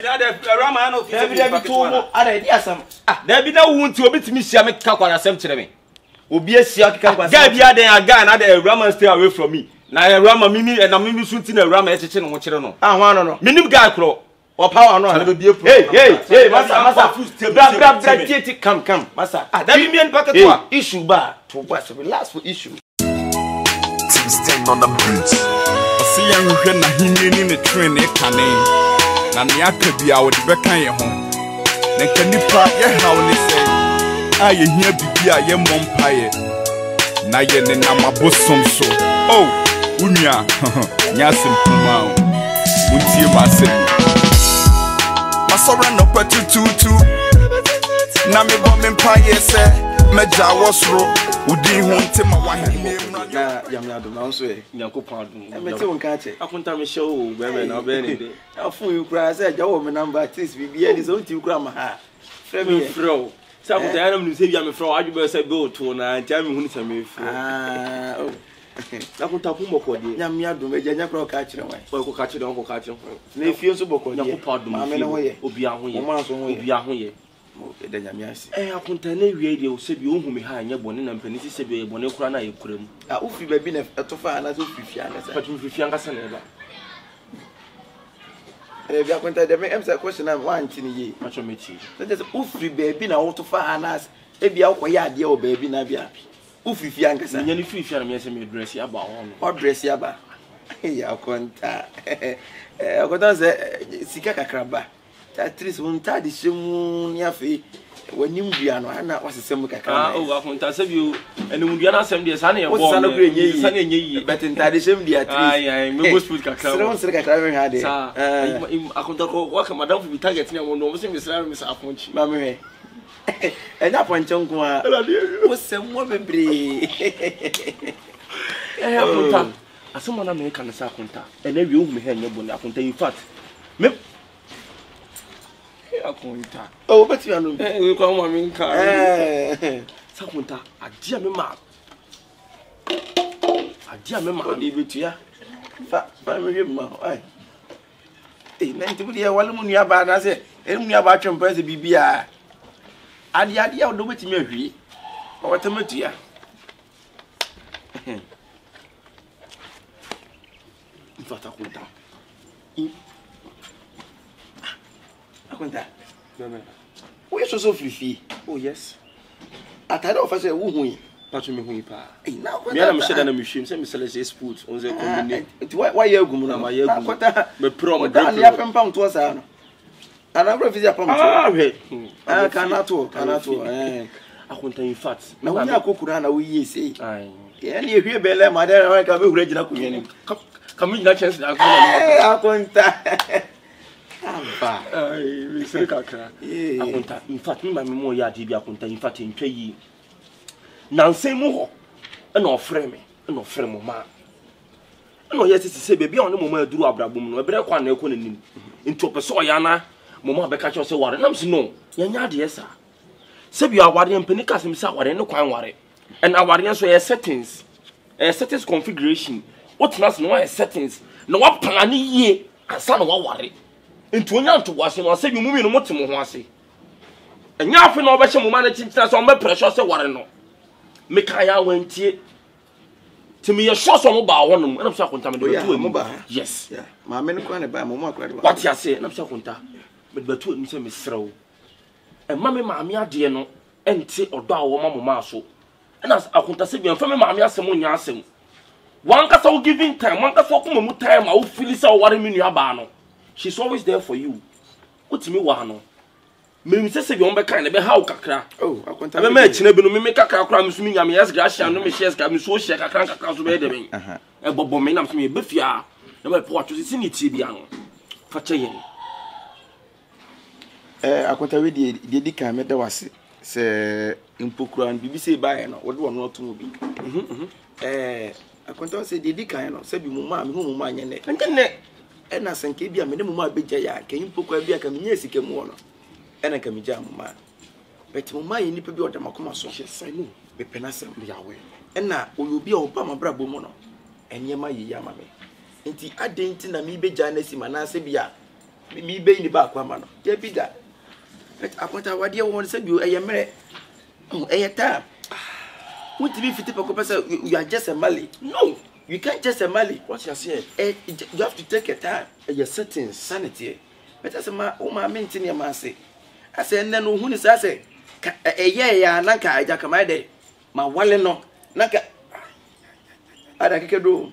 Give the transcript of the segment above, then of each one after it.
Rama no fit be to ada di asam there be na wu nti obi timi hia me ka kwara asem kire me obi asia keka kwara guy bia den aga na the Rama stay away from me na Rama mimi na mimi so nti na Rama echeche no kire no ho no minim guy kro o power no na be hey masa bra come masa that be me en packet to issue ba to pass last for issue stand on the beach see yan hwe na hinni ni me train e kane na ne akabia wo de bekan ye ho na kanipa ye hawo ne sei aye hia bibia ye mompaye na ye ne na mabosom so oh unia nyasem kuma muntie mase masora no patututu na me bo me mpaye se meja wosro udi hu ntima wahene na yamya do na so e nyankopon adun mete won ka che akunta me show bebe na obe ne de afu yu kura se ja wo me number at least bibia ni so nti kura ma ha frɛ me fro sa ko tayana me se bia me fro adwo se be oto na ntia me hu ni se me fro akunta pu mokode yamya do me ja kura ka kire wan ko ka kire ko ka kire na efie so bokode nyankopon adun ma me ne ho ye obi aho ye obi aho ye da nyame ase akunta na wie de o se bi ohumi ha anya bone na mpani se bi bone kura na ye kura mu ufi ba bi na etofa na so fifia na sa patu fifia ngasa na eba bi akunta de me emsa question na wan ti ni ye macho mechi that is ufi ba bi na wotofa ha na e bi akoye ade o ba bi na bia ufifia ngasa nya ni fifia na me se me dress ya ba ho no o dress ya ba ya akunta akunta se sika kakraba Tatris won tadi shemu ni afi wanim bia no ana wasesem kakra akunta se bi o enum bia na asem de sa na ye bo sa na enye yi bet tadi shem dia Tatris ai me go speed kakra sere kakra me ha de sa akunta ko wa ka madam fi target ni won no se me sere me sa aponchi ma me enya ponche nko a wo sem wo bebre akunta asema na me kan sa akunta ena wi ohumi ha nya bo ni akunta in fact me akunta oh beti anu we ko ma min ka sa akunta adia me ma di betu ya fa me hwe ma ai na ntibu dia wale mu nua ba na se enu nua ba twempa se bibia adia o do beti me hwie o wata metu ya mfata akunta akunta we so fifi oh yes atade o fa se wo hu yi patu me hu yi pa na akunta me na me sheda na me hwim se me select sports on ze combine ti why ye agum na ma ye agum akunta me pro mo da ya pempa mto sa no ana bro fizi apam to kana to akunta in fact na wo nya kokura na wo yi sei ai ye na ehwie bele ma da na ka be hura gina kunye ni ka me gina chance da akunta aba ai we sere kakra akunta in fact me ma me mo ya di bi akunta in fact ntwa yi nansen mu ho na ofre me na ofre mo ma na ye sisi se bebi a ono mo ma aduru abrabom no ebere kwa na ekọ nanim nti opeso ya na mo ma be ka cho se ware nam se no ya nya de esa se bi aware mpani ka se ware ne kwan ware and aware so ye settings configuration what na no ye settings na wa plan ni ye asa na wa ware nti onya nto wase no se bi mu mi no motemo ho ase enya afi na obehye mo ma na chinchina so me pressure se ware no me kan ya wantie timi ye sure so mo ba ho no na so akonta me de batu emu yes ma me ne kwa ne ba mo akora de what ya say na so akonta me de batu emu se me srew e ma me maami ade no enti odo a wo ma mo ma so na akonta se bi en fa me maami asem nya asem wan ka so giving time wan ka so kuma mu time a wo feel say ware me nua ba no she's always there for you utimi wa no me se bi on be kan na be ha wo kakra akonta be ma china bi no me kakra kra me so mi nya me yes gracia no me shares ka me so share kakra so be de ben e bobo me na so me be fia na me po ato si ni tie bia no fa che yen akonta we di kan me da wase se impokura bibi se bae no wo de wono otomo bi akonta se di kan no se bi mu ma me hu mu ma anye ne ena sanke bia me ne mu ma beja ya kan impokura bia kan me nya sika mu wono ena kan me ja mu ma beti mu ma ye nipa bi o da makoma so yes I know be penasem yawe ena oyobi a oba mabrabo mu no enye ma ye ya ma me nti adenti na me beja na si ma na se bia me be ni ba kwa ma no ya bi da akwanta wade won say bi eye mere eye time what be fit people person you are just a mali no you can't just a mali what you say you have to take your time your settings sanity but as ma o ma maintain your man say I say nna no hu ni say eye ya na ka aja kama de ma wale no na ka ada keke do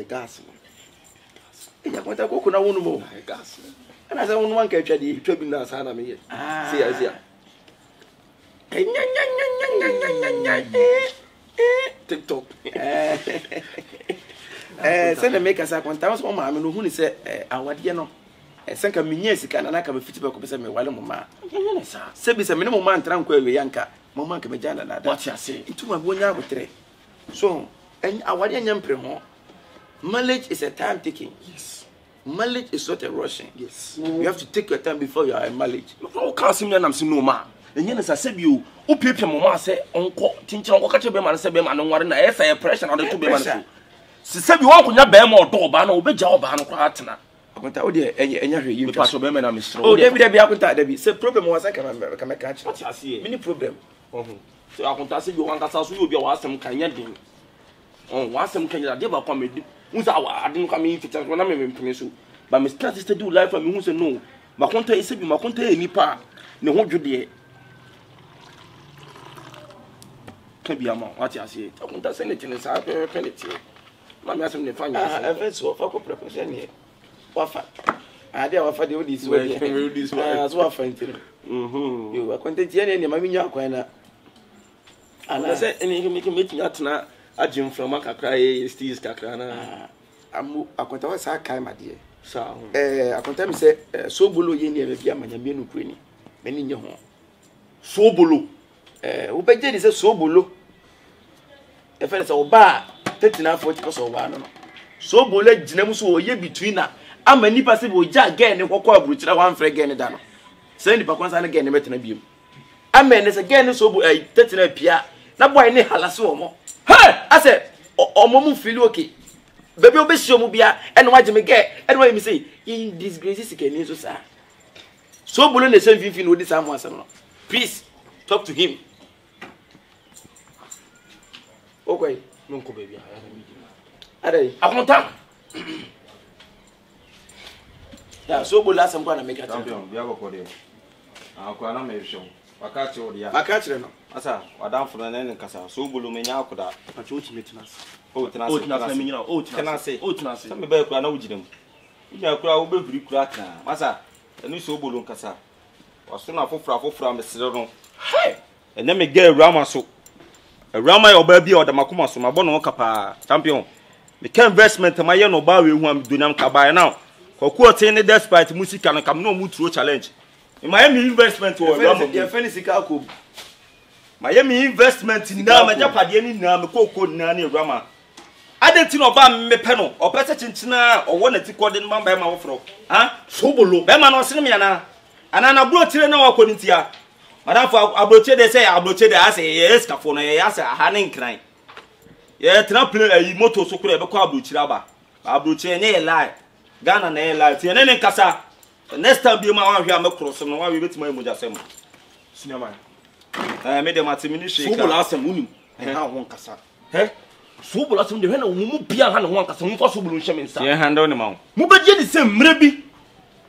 gas ya kwanta ko kuna wonu mo gas ana say wonu man ka twade twabi na sa na me ye see TikTok say na make us kwanta so ma me no hu ni say awade no senka minye sika na ka be fiti be ko be say me wale mo ma yenye sa se bi se me mo man tran kwa we yanka mo man ka me jana na da what you say ituma bo nya abotre so awade nya mpre ho marriage is a time taking yes marriage is not a rushing yes you have to take your time before you are in marriage o ka sim na nam sim no ma yenye sa se bi o piepia mo ma se onko tinchira onko ka che be ma se be ma no nware na esa pressure na de to be ma so se bi won ko nya be ma odo ba na obeja oba no kwa atena akonta o de enya hwe yim paso be me na misro o de bi akonta da bi se problem was ka me ka chi what you say mini problem so akonta se bi wan ka sa so obi wa asem kan nya den wa asem kan nya de ba kwa me unsa wa adin kwa me fita na me mpene so ba me start to do life me hu se no makonta ise bi makonta e nipa ne ho dwode ka bi ama what you say akonta se ne tin sa penalty ma me asem ne fa nya so fa ko preparation ne wafa ade wafa de odi so so wafa ntire yo akonta tie ne ma mi nya akwan na ana se ene me me atena agim from akakra e steez kakra na amu akonta wa sa kai made sa akonta mi se so bolo ye ne bia manya me nukuri ni me ni nye ho so bolo wo beje di se so bolo e fe se oba 3940 ko so wa no so bolo gina mu so ye between na ama nipa se bo ja gen ne kokko aburuchira wan frɛ gen ne da no se nipa kwansa ne gen ne metena biem ama ne se gen ne so bo 39 pia na boy ne halase wo mo hey ase omo mu feel okay baby obesi omo bia ene waje me ge ene wa mi say in disgrace sikeni so sa so bolo ne se fifi no di sa mo asem no please talk to him okay nko baby adai akonta ya so bolo asem kwa na make it champion bia boko de akwa na me hwe wakachi odi ya akachire no asa wadamfo na ne nkasa so bolo menya akoda acho ultimate o tena me nyina o tena se me ba kura na wujidem unya kura wo bebiri kura tena masa enu so bolo nkasa waso na fofora mesere no hey enya me ge awrama so awrama ya oba bia odamakoma so mabɔ no kapa champion me ka investment ma ye no ba we hu am donyam ka ba now kokuo ten ne despite musica no kam no mu tro challenge Miami investment wo Ramo. Ya feni sika ko. Miami investment na ma japade ni na me kokko na ne Rama. Adenti no ba me pe no. Opese chinchina owo na tikode no ba ma wo fro. Ha? Sobolo. Be ma no sene me na. Ana na bro tire na wakɔ ntia. Madam for abroche de say abroche de ase yes ka fo no ye ase aha ne nkran. Ye tena plane ayi moto so kura e be kɔ abroche aba. Abroche nye lie. Ghana na lie. Tie ne nkasa. Next time be ma wan hwe amekroso no wa we betima emoja sem. Sinema. Me de matimini shake. Sobolo asem unim. Ha ho nkasa. He? Sobolo asem de hwe na mu bia ha ne ho nkasa mu fa sobolo nhye nsa. Ye handle ne ma wo. Mu beje de sem mre bi.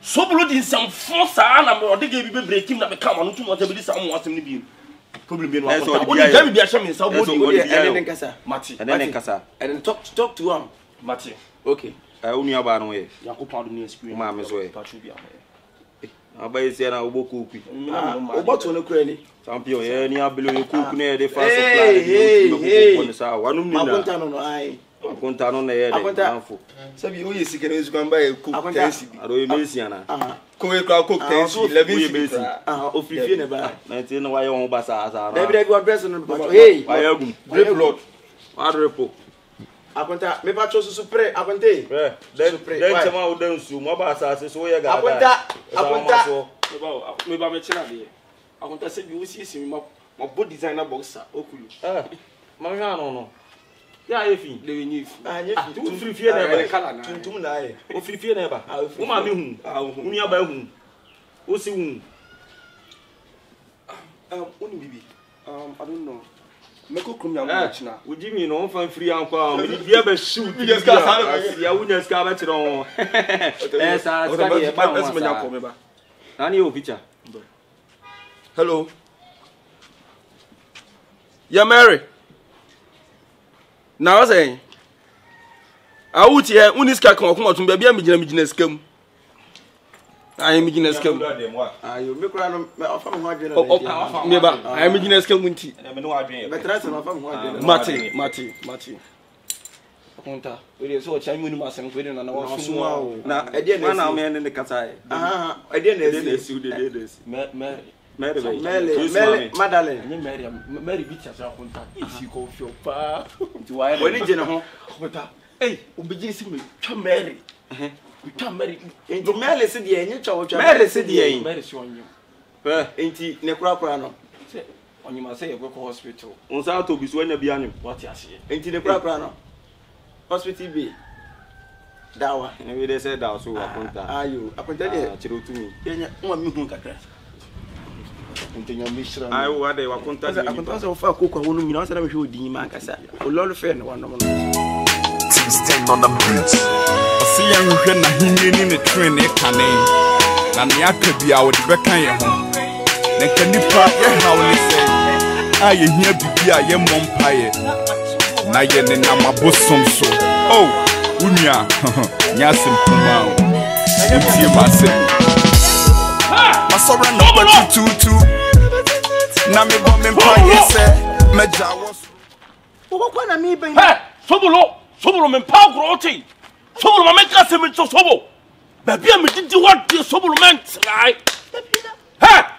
Sobolo di nsam fo saa na me odege bi be breaking na me ka ma no tumo ta bi di sam mo asem ne bi. Problem bi no akota. Oni da bi bia hye me nsa Odi ene nkasa. Mati. Ene nkasa. And talk to him. Mati. Okay. Unu aba no ye. Yakopado ni experience. Ma me so ye. Pachu bia. Abaye se na oboku ku. Oboto no kura ni. Champion ye ni abelo ye ku na ye de fast supply. Ko ni sa wanum ni na. Akonta no ai. Akonta no na ye de anfo. Sabi o ye sikere ezu kan ba ye ku tensi bi. Ado ye mesi na. Ko e kra cook tensi 11 mesi. Ofifie ne ba. 19 na wa ye won ba sa na. David go address no ba. Hey. Wa ye gum. Great blood. Wa repo. Akonta me pa cho susu pre akonte. Den chama o den su mo ba sa se so ye ga. Akonta. Me ba me china de. Akonta se bi o si ma body designer boxer okulu. Ma hwa no no. Ya efi. Le nyif. Tu free fie na ba. Tuntum na aye. O free fie na ba. O ma me hu. O nua ba hu. O si hu. Oni bibi. I don't know. Meko krum ya mo china. O Jimmy no fan free anko. Me bia ba shoot. Ya wunya ska ba chiro. Sa ska ye ba mo. Nani o picture? Hello. Yeah, Mary. Now say. I would hear Uniska come out to baby and begin scam. I am beginning scam. You make random offer more Never. I am beginning scam. Mati. Conta. We are so charming, Mass and Quidden and our small. Now, I didn't know man in the Katai. I didn't see this. Mary, Madeleine, Mary Beaches are contact. If you go feel far to I when general. Hey, obedience me, come marry. We can't marry. Into Mary said the angel child. Mary said the angel. Mary showing you. Ain't he Necraprano? On you must say a go hospital. On South to be when you be on him. What you say? Ain't he Necraprano? Hospital B. Dawa. Maybe they said that so are you? I can tell you to me. Then you want me to get I will they were contact. I can also for cook who knew not that we should be man. A lot of friend one. Team Stand on the Bridge. See young when I hear in the train, a canning. And the Akabi, I would be back at home. Then can you part your house? I hear Bibi, I am umpire. Nayan and I'm a bosom so. Oh, Unya, Yasim Pumao. And see myself. I saw a number 222. Nami bombing pie, Meja was. What can I mean? Sobolo men pa groti. Sobolo men ka se men so sobo. Ba bia me didi what the sobolo men try. Ha!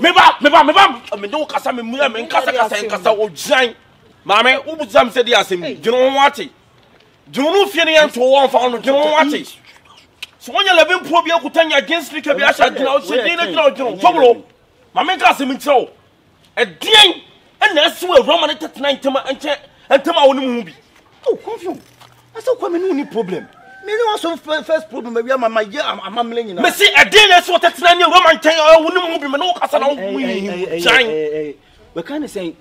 Me ba me do kasa me mu me kasa o jan. Mame, wo buzam se di asem. Dino wati. Dino no fie ne yan to won fa no dino wati. So when you living poor be akutanya against speaker be asha dino o se dino sobolo. Mame ka se men tro. E dien e na so e Roman 39 tema entema woni mu bi. Oh, confused. I saw come no problem. Me no so first problem we am my year am amling na. Me see a day na so 39 Roman ten woni mu bi me no kasa na wi. Shine. We kind say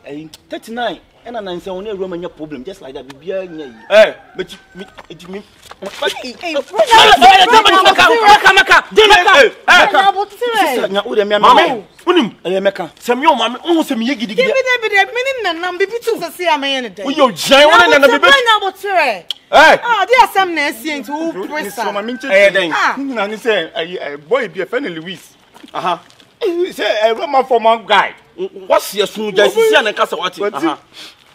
39 and I say only Roman problem just like that bibia nya yi. But me Unim, Meka. Samuel, mamma, almost a me giddy. Give me the number to see a man. You giant and a baby. There are some nursing to press on my minted. And say, a boy be a friend Louise. Aha. Say, a Roman for my guy. What's your soon just and a castle? What to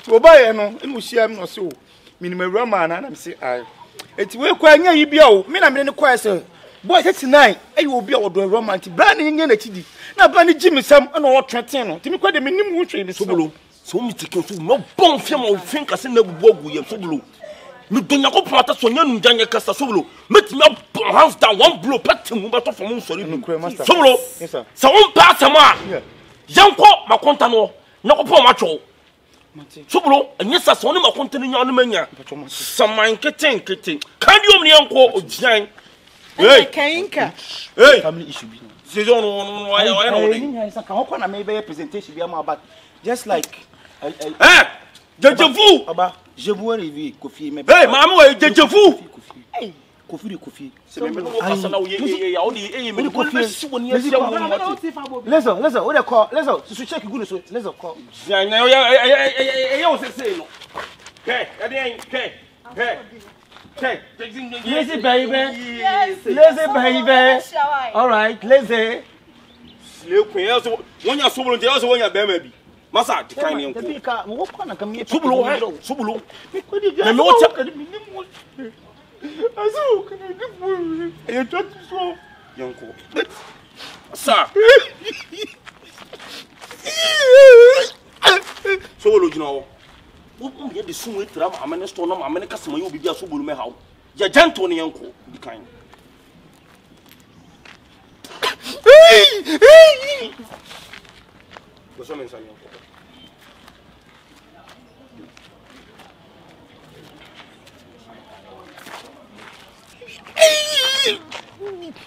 obey and we see I'm not so. Minimum Roman, and I'm saying, it's well quite near you be out. Me, I'm in the question. Boy, 39, I will be out of romantic branding in a TD. Now, Brandy Jimmy, some and all Trentino. Timmy, quite a minimum train is so so me taking to no bomb film or think as in the walk with your blue. Me don't go part so young Daniel Castasolo. Met me up hands down one blow, pet to move out from Monson. Solo, so one pass a man. Young Pop, my contano, no upon macho. Sobolo, and yes, I saw him a continue on the mania. Some man kitting. Can you only uncle or giant? Hey, family issue. They don't know why I can make a presentation about just like Deja vu about je vous rêve Kofi me. Hey, maman, deja vu. Hey, Kofi. C'est même pas ça là où il y a mais Kofi when you Listen, what they call, listen, to check good so, let's call. Lazy baby. Yes. Lazy baby. All right, lazy. Look, when you're so volunteer, also when you're baby. Massa, the kind of people. What kind of come here? Subulo. I know what's happening. Azu, can I do? You try to slow, young co. Sir. So, you know. Who get the soon with Ram, I'm an astronomer, I'm an customer, you'll be a Subulu how. You're gentle, uncle, be kind.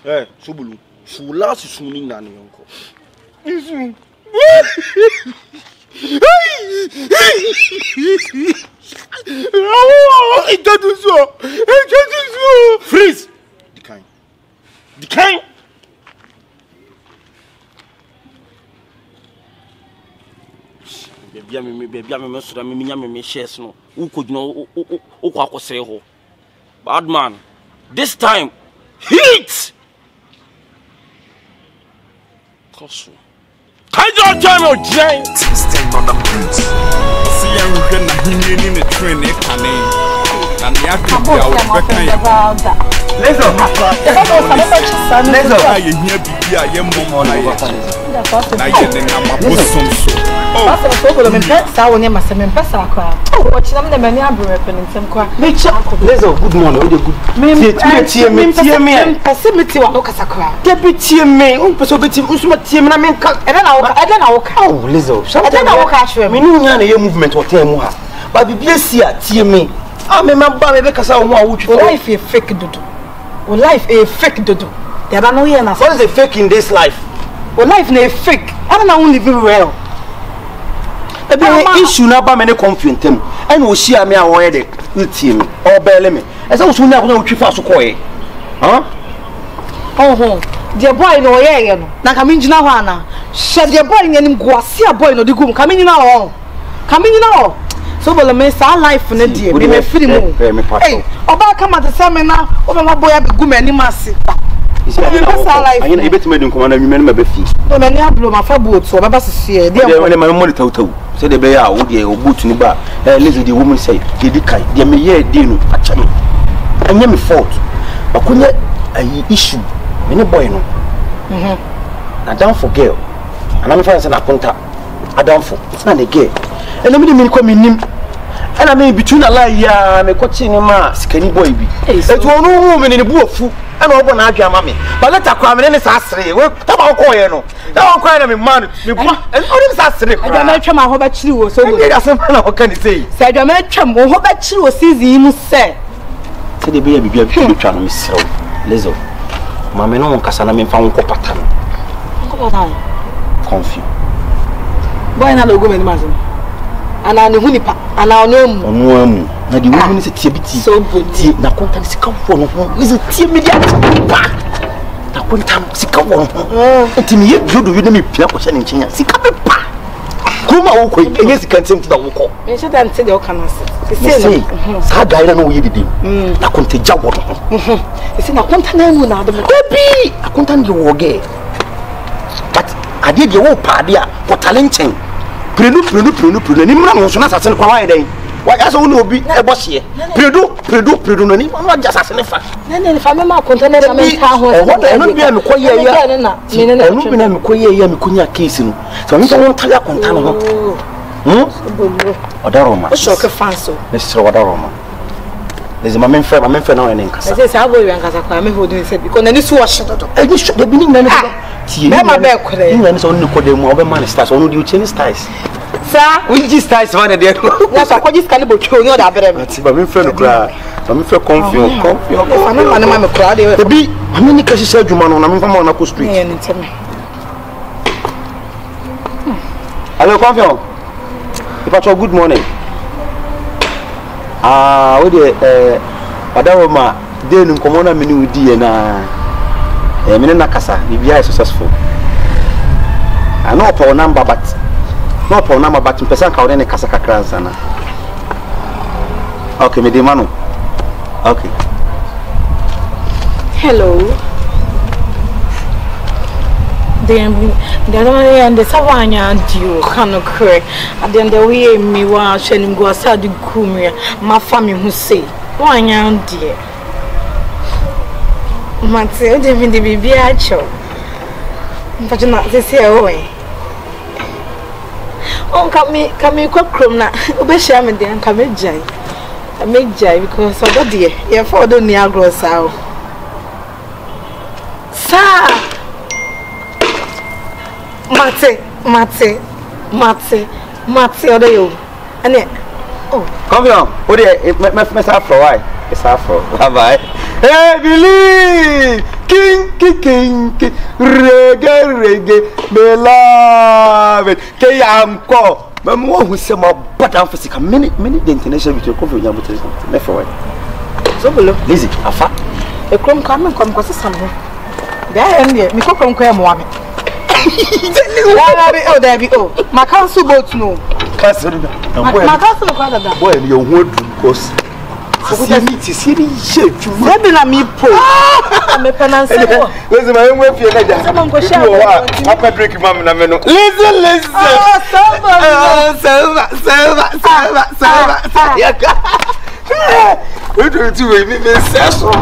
Eh, Subulu. Sula si suni nani yonko. Isu. Freeze. The kind. Baby, I'm so that me shares no. Who could know? Who say ho? Bad man. This time, heat. Kosu. Kind of time or giant. Stand on the bridge. See you when I in the train, and the actor Lezo. I hear Bibia, your mom, I get my bosom so. Oh, Lezo, good morning. life is fake dodo. Life is fake dodo. There are no here now. What is a fake in this life? Life is fake. I don't know who living well. Ebe issue na ba me ne confuse tem. E na o share me a wo ye de team or bele me. E se wo so na ko na twi fa so koye. The boy no ye no. Na ka me ngina ho ana. She the boy nyanim guase a boy no di gum. Ka me ngina ho. Ka me ngina ho. So bolo me sa life na die. Me free mo. Hey, oba come at say me na o be ma boy abi gum anim ase. Isi ayi na ebetime di nkoma na nwime na be fi. No me ni ablo ma fa boot o baba sisi e de wele ma mo taw say de be ya wo de o boot ni ba lazy the woman say de di kai de me ye de no acha me anya me fault akonya ayi issue me ne boy no na down for girl ana me fa say na konta adam for it's not a girl and me de me ko me nim and I mean between Allah ya me ko chi ni ma sikani boy bi etu onu hu me ne bu ofu and obo na adwa ma me but let akwa me ne sa sere we taba ko ye no that one cry na me man me bu and only sa sere adwa ma twam ho ba chiri wo so go ya se na o kan say say adwa ma twam ho ba chiri wo season mu se de be ya bibia bi twa no me sere lezo ma me no nkasa na me fa nko pata no confuse boy na logo me ni mazo ana ne hunipa ana onu amu na di woman se tie biti so body na konta se kan fo no is tie media pa na konta se kan fo no etimi ye jodo ye na me pia ko se ne nkyenya se ka be pa kuma wo ko enye se kan tem ti da wo ko me se dan te de o kana se se sa gaira na wo ye didi na konta jawo no se na konta na mu na do me bi akonta ndi wo ge but ade de wo pa de a ko talenchen Predu ni mra no so na sase kwa wa den wa ya so no obi e bohye predu no ni ma ja sase ne fa ne fa me ma konta ne me ta ho no bi am ko ye ya no bi na me ko ye ya me kunya case no so me so ta ya konta no ho odaroma o shock fanso ne sire odaroma lezi ma menfe na ene nkasa se se abo yu nkasa kwa me hodu se because na ni so wa shedodo e ni shode bi ni na ne tie me ma be kwere ni na so ni ko de mu obe man stars onu di ucheni stars sa unji stars va na de na so kwaji skani bo twa onyo da bere me ati ba menfe no kra ba menfe confuse fa na ma me kra de bi ami ni kasi se adwuma no na menfa ma na ko street ne ni teme hello confuse ipacho good morning we de Adaroma de nkomo na meni udi ye na meni na kasa bibia is successful I know for number but no for number but person ka wona ne kasa kakra sana okay me de manu okay hello the savanya dio kanu kre and the way me wa shenim go asadi kumia ma fami hu say wanya die mate de mi de bibia cho mpacho na sese e o on kami kwa krom na obehia me de kami jai because so that die ye for do ni agro sao sa Mate odo yo ane oh come here o de me sa for why it's afro bye bye Hey, believe. King. Reggae. Beloved. Kayamko. Mama who say my button for sick. Many the international with your coffee. Left for so below. Lizzie, afa. A crumb come because something. There and there. Me come Kwame. There be my council boat no. My council father. Boy, you won't course. Maybe na me po. Me penance. Listen, my own way for that. Someone go share. I drink mama na me no. Listen. Silva. We do it to me, so.